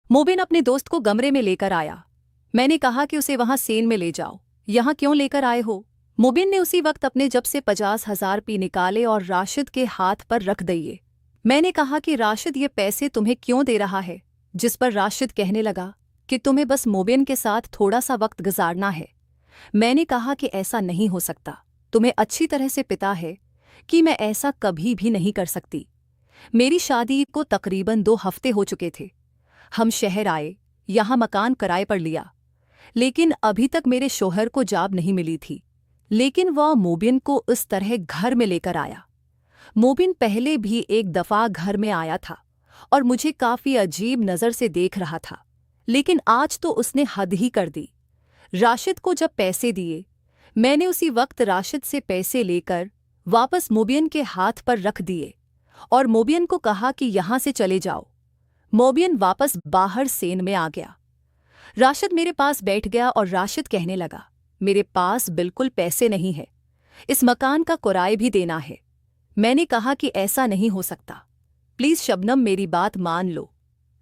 मोबिन अपने दोस्त को कमरे में लेकर आया। मैंने कहा कि उसे वहां सेन में ले जाओ। यहाँ क्यों लेकर आए हो? मोबिन ने उसी वक्त अपने जेब से 50,000 पी निकाले और राशिद के हाथ पर रख दिए। मैंने कहा कि राशिद ये पैसे तुम्हें क्यों दे रहा है? जिस पर राशिद कहने लगा कि तुम्हें बस मोबिन के साथ थोड़ा सा वक्त गुजारना है। मैंने कहा कि ऐसा नहीं हो सकता, तुम्हें अच्छी तरह से पता है कि मैं ऐसा कभी भी नहीं कर सकती। मेरी शादी को तकरीबन 2 हफ्ते हो चुके थे। हम शहर आए, यहाँ मकान किराए पर लिया, लेकिन अभी तक मेरे शोहर को जॉब नहीं मिली थी। लेकिन वह मोबिन को इस तरह घर में लेकर आया। मोबिन पहले भी एक दफ़ा घर में आया था और मुझे काफ़ी अजीब नज़र से देख रहा था, लेकिन आज तो उसने हद ही कर दी। राशिद को जब पैसे दिए, मैंने उसी वक्त राशिद से पैसे लेकर वापस मोबियन के हाथ पर रख दिए और मोबियन को कहा कि यहाँ से चले जाओ। मोबियन वापस बाहर सेन में आ गया। राशिद मेरे पास बैठ गया और राशिद कहने लगा, मेरे पास बिल्कुल पैसे नहीं है, इस मकान का किराया भी देना है। मैंने कहा कि ऐसा नहीं हो सकता, प्लीज़ शबनम मेरी बात मान लो।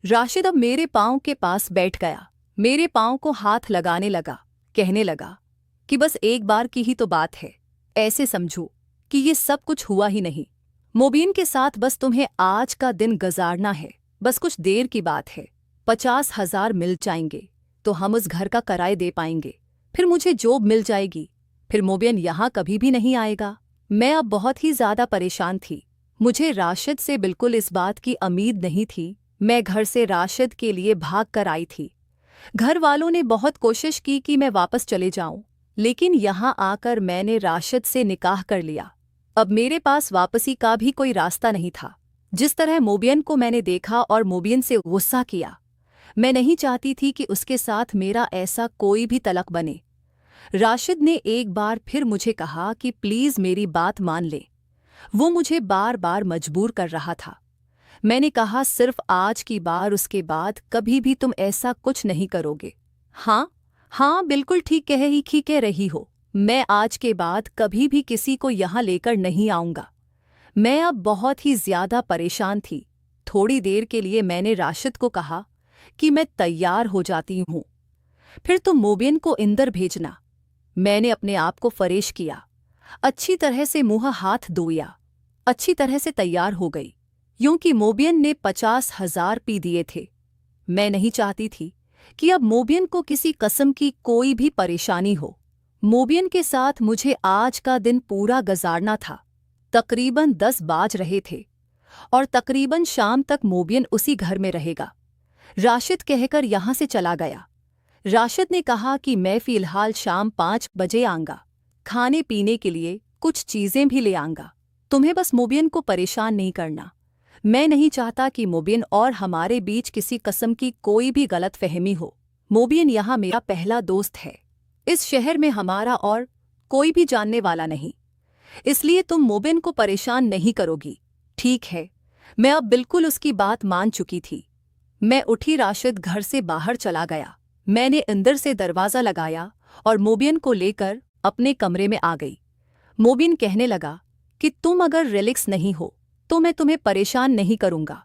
राशिद अब मेरे पाँव के पास बैठ गया, मेरे पाँव को हाथ लगाने लगा, कहने लगा कि बस एक बार की ही तो बात है, ऐसे समझो कि ये सब कुछ हुआ ही नहीं। मोबिन के साथ बस तुम्हें आज का दिन गुजारना है, बस कुछ देर की बात है। 50,000 मिल जाएंगे तो हम उस घर का किराया दे पाएंगे, फिर मुझे जॉब मिल जाएगी, फिर मोबिन यहाँ कभी भी नहीं आएगा। मैं अब बहुत ही ज़्यादा परेशान थी। मुझे राशिद से बिल्कुल इस बात की उम्मीद नहीं थी। मैं घर से राशिद के लिए भाग कर आई थी। घर वालों ने बहुत कोशिश की कि मैं वापस चले जाऊं, लेकिन यहाँ आकर मैंने राशिद से निकाह कर लिया। अब मेरे पास वापसी का भी कोई रास्ता नहीं था। जिस तरह मोबियन को मैंने देखा और मोबियन से गुस्सा किया, मैं नहीं चाहती थी कि उसके साथ मेरा ऐसा कोई भी तलक बने। राशिद ने एक बार फिर मुझे कहा कि प्लीज़ मेरी बात मान ले। वो मुझे बार बार मजबूर कर रहा था। मैंने कहा सिर्फ आज की बार, उसके बाद कभी भी तुम ऐसा कुछ नहीं करोगे। हाँ हाँ, बिल्कुल ठीक कह रही हो। मैं आज के बाद कभी भी किसी को यहाँ लेकर नहीं आऊँगा। मैं अब बहुत ही ज़्यादा परेशान थी। थोड़ी देर के लिए मैंने राशिद को कहा कि मैं तैयार हो जाती हूँ, फिर तुम मोबिन को इंदर भेजना। मैंने अपने आप को फरेश किया, अच्छी तरह से मुँह हाथ धोया, अच्छी तरह से तैयार हो गई, क्योंकि मोबियन ने 50,000 पी दिए थे। मैं नहीं चाहती थी कि अब मोबियन को किसी किस्म की कोई भी परेशानी हो। मोबियन के साथ मुझे आज का दिन पूरा गुजारना था। तकरीबन 10 बाज रहे थे और तकरीबन शाम तक मोबियन उसी घर में रहेगा। राशिद कहकर यहाँ से चला गया। राशिद ने कहा कि मैं फ़िलहाल शाम 5 बजे आऊँगा, खाने पीने के लिए कुछ चीज़ें भी ले आऊँगा। तुम्हें बस मोबियन को परेशान नहीं करना। मैं नहीं चाहता कि मोबियन और हमारे बीच किसी किस्म की कोई भी गलतफहमी हो। मोबियन यहाँ मेरा पहला दोस्त है। इस शहर में हमारा और कोई भी जानने वाला नहीं, इसलिए तुम मोबियन को परेशान नहीं करोगी, ठीक है? मैं अब बिल्कुल उसकी बात मान चुकी थी। मैं उठी, राशिद घर से बाहर चला गया। मैंने अंदर से दरवाज़ा लगाया और मोबियन को लेकर अपने कमरे में आ गई। मोबियन कहने लगा कि तुम अगर रिलैक्स नहीं हो तो मैं तुम्हें परेशान नहीं करूँगा।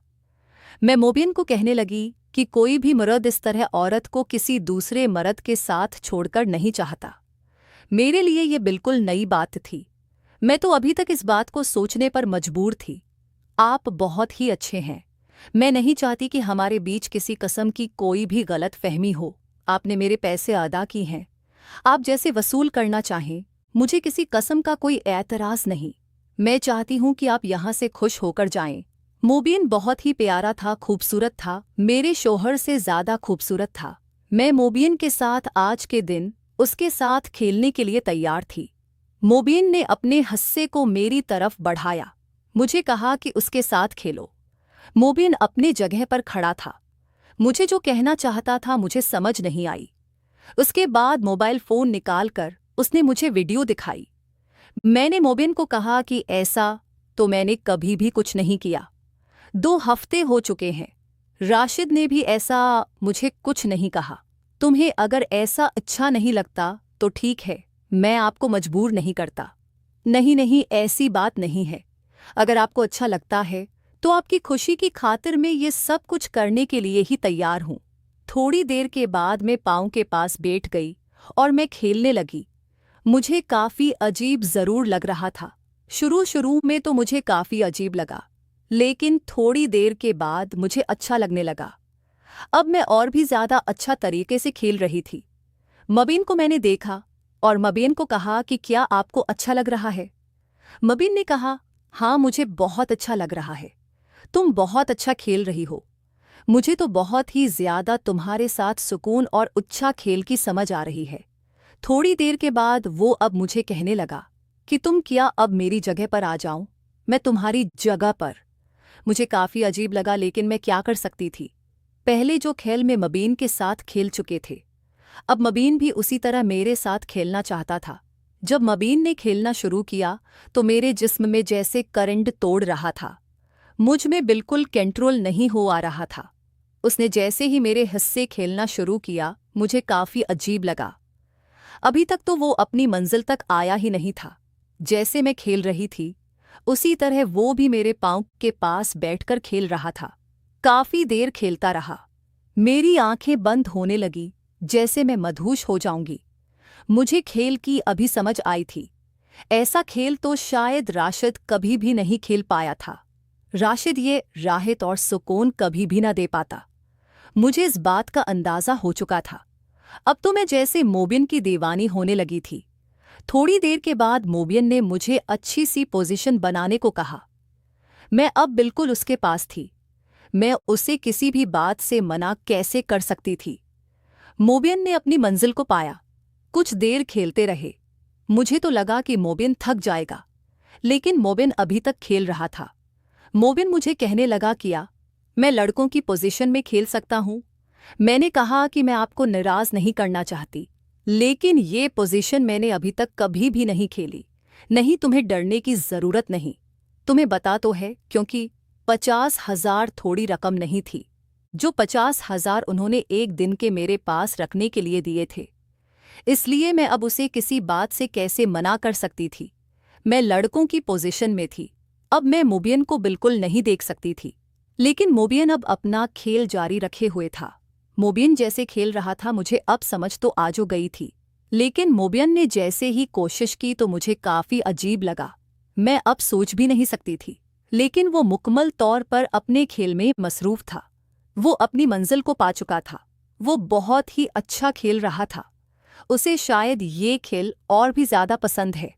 मैं मोबियन को कहने लगी कि कोई भी मर्द इस तरह औरत को किसी दूसरे मर्द के साथ छोड़कर नहीं चाहता। मेरे लिए ये बिल्कुल नई बात थी। मैं तो अभी तक इस बात को सोचने पर मजबूर थी। आप बहुत ही अच्छे हैं। मैं नहीं चाहती कि हमारे बीच किसी किस्म की कोई भी गलत फहमी हो। आपने मेरे पैसे अदा की हैं, आप जैसे वसूल करना चाहें, मुझे किसी किस्म का कोई एतराज़ नहीं। मैं चाहती हूँ कि आप यहाँ से खुश होकर जाएं। मोबियन बहुत ही प्यारा था, खूबसूरत था, मेरे शोहर से ज़्यादा खूबसूरत था। मैं मोबियन के साथ आज के दिन उसके साथ खेलने के लिए तैयार थी। मोबियन ने अपने हिस्से को मेरी तरफ बढ़ाया, मुझे कहा कि उसके साथ खेलो। मोबियन अपने जगह पर खड़ा था। मुझे जो कहना चाहता था मुझे समझ नहीं आई। उसके बाद मोबाइल फ़ोन निकालकर उसने मुझे वीडियो दिखाई। मैंने मोबियन को कहा कि ऐसा तो मैंने कभी भी कुछ नहीं किया। 2 हफ्ते हो चुके हैं। राशिद ने भी ऐसा मुझे कुछ नहीं कहा। तुम्हें अगर ऐसा अच्छा नहीं लगता तो ठीक है, मैं आपको मजबूर नहीं करता। नहीं नहीं, ऐसी बात नहीं है। अगर आपको अच्छा लगता है तो आपकी खुशी की खातिर मैं ये सब कुछ करने के लिए ही तैयार हूँ। थोड़ी देर के बाद मैं पाँव के पास बैठ गई और मैं खेलने लगी। मुझे काफ़ी अजीब ज़रूर लग रहा था। शुरू में तो मुझे काफ़ी अजीब लगा, लेकिन थोड़ी देर के बाद मुझे अच्छा लगने लगा। अब मैं और भी ज़्यादा अच्छा तरीके से खेल रही थी। मबीन को मैंने देखा और मबीन को कहा कि क्या आपको अच्छा लग रहा है? मबीन ने कहा, हाँ मुझे बहुत अच्छा लग रहा है, तुम बहुत अच्छा खेल रही हो। मुझे तो बहुत ही ज़्यादा तुम्हारे साथ सुकून और अच्छा खेल की समझ आ रही है। थोड़ी देर के बाद वो अब मुझे कहने लगा कि तुम क्या अब मेरी जगह पर आ जाऊं, मैं तुम्हारी जगह पर। मुझे काफ़ी अजीब लगा, लेकिन मैं क्या कर सकती थी। पहले जो खेल में मबीन के साथ खेल चुके थे, अब मबीन भी उसी तरह मेरे साथ खेलना चाहता था। जब मबीन ने खेलना शुरू किया तो मेरे जिस्म में जैसे करंट तोड़ रहा था। मुझ में बिल्कुल कंट्रोल नहीं हो आ रहा था। उसने जैसे ही मेरे हिस्से खेलना शुरू किया, मुझे काफ़ी अजीब लगा। अभी तक तो वो अपनी मंजिल तक आया ही नहीं था। जैसे मैं खेल रही थी, उसी तरह वो भी मेरे पाँव के पास बैठकर खेल रहा था। काफ़ी देर खेलता रहा। मेरी आंखें बंद होने लगी, जैसे मैं मदहोश हो जाऊंगी। मुझे खेल की अभी समझ आई थी। ऐसा खेल तो शायद राशिद कभी भी नहीं खेल पाया था। राशिद ये राहत और सुकून कभी भी न दे पाता। मुझे इस बात का अंदाज़ा हो चुका था। अब तो मैं जैसे मोबिन की दीवानी होने लगी थी। थोड़ी देर के बाद मोबिन ने मुझे अच्छी सी पोजीशन बनाने को कहा। मैं अब बिल्कुल उसके पास थी। मैं उसे किसी भी बात से मना कैसे कर सकती थी। मोबिन ने अपनी मंजिल को पाया। कुछ देर खेलते रहे। मुझे तो लगा कि मोबिन थक जाएगा, लेकिन मोबिन अभी तक खेल रहा था। मोबिन मुझे कहने लगा, किया मैं लड़कों की पोजीशन में खेल सकता हूँ? मैंने कहा कि मैं आपको निराश नहीं करना चाहती, लेकिन ये पोजीशन मैंने अभी तक कभी भी नहीं खेली। नहीं, तुम्हें डरने की ज़रूरत नहीं। तुम्हें बता तो है, क्योंकि 50,000 थोड़ी रकम नहीं थी। जो 50,000 उन्होंने एक दिन के मेरे पास रखने के लिए दिए थे, इसलिए मैं अब उसे किसी बात से कैसे मना कर सकती थी। मैं लड़कों की पोजीशन में थी। अब मैं मोबियन को बिल्कुल नहीं देख सकती थी। लेकिन मोबियन अब अपना खेल जारी रखे हुए था। मोबियन जैसे खेल रहा था, मुझे अब समझ तो आ जो गई थी, लेकिन मोबियन ने जैसे ही कोशिश की तो मुझे काफ़ी अजीब लगा। मैं अब सोच भी नहीं सकती थी, लेकिन वो मुकम्मल तौर पर अपने खेल में मसरूफ़ था। वो अपनी मंजिल को पा चुका था। वो बहुत ही अच्छा खेल रहा था। उसे शायद ये खेल और भी ज़्यादा पसंद है।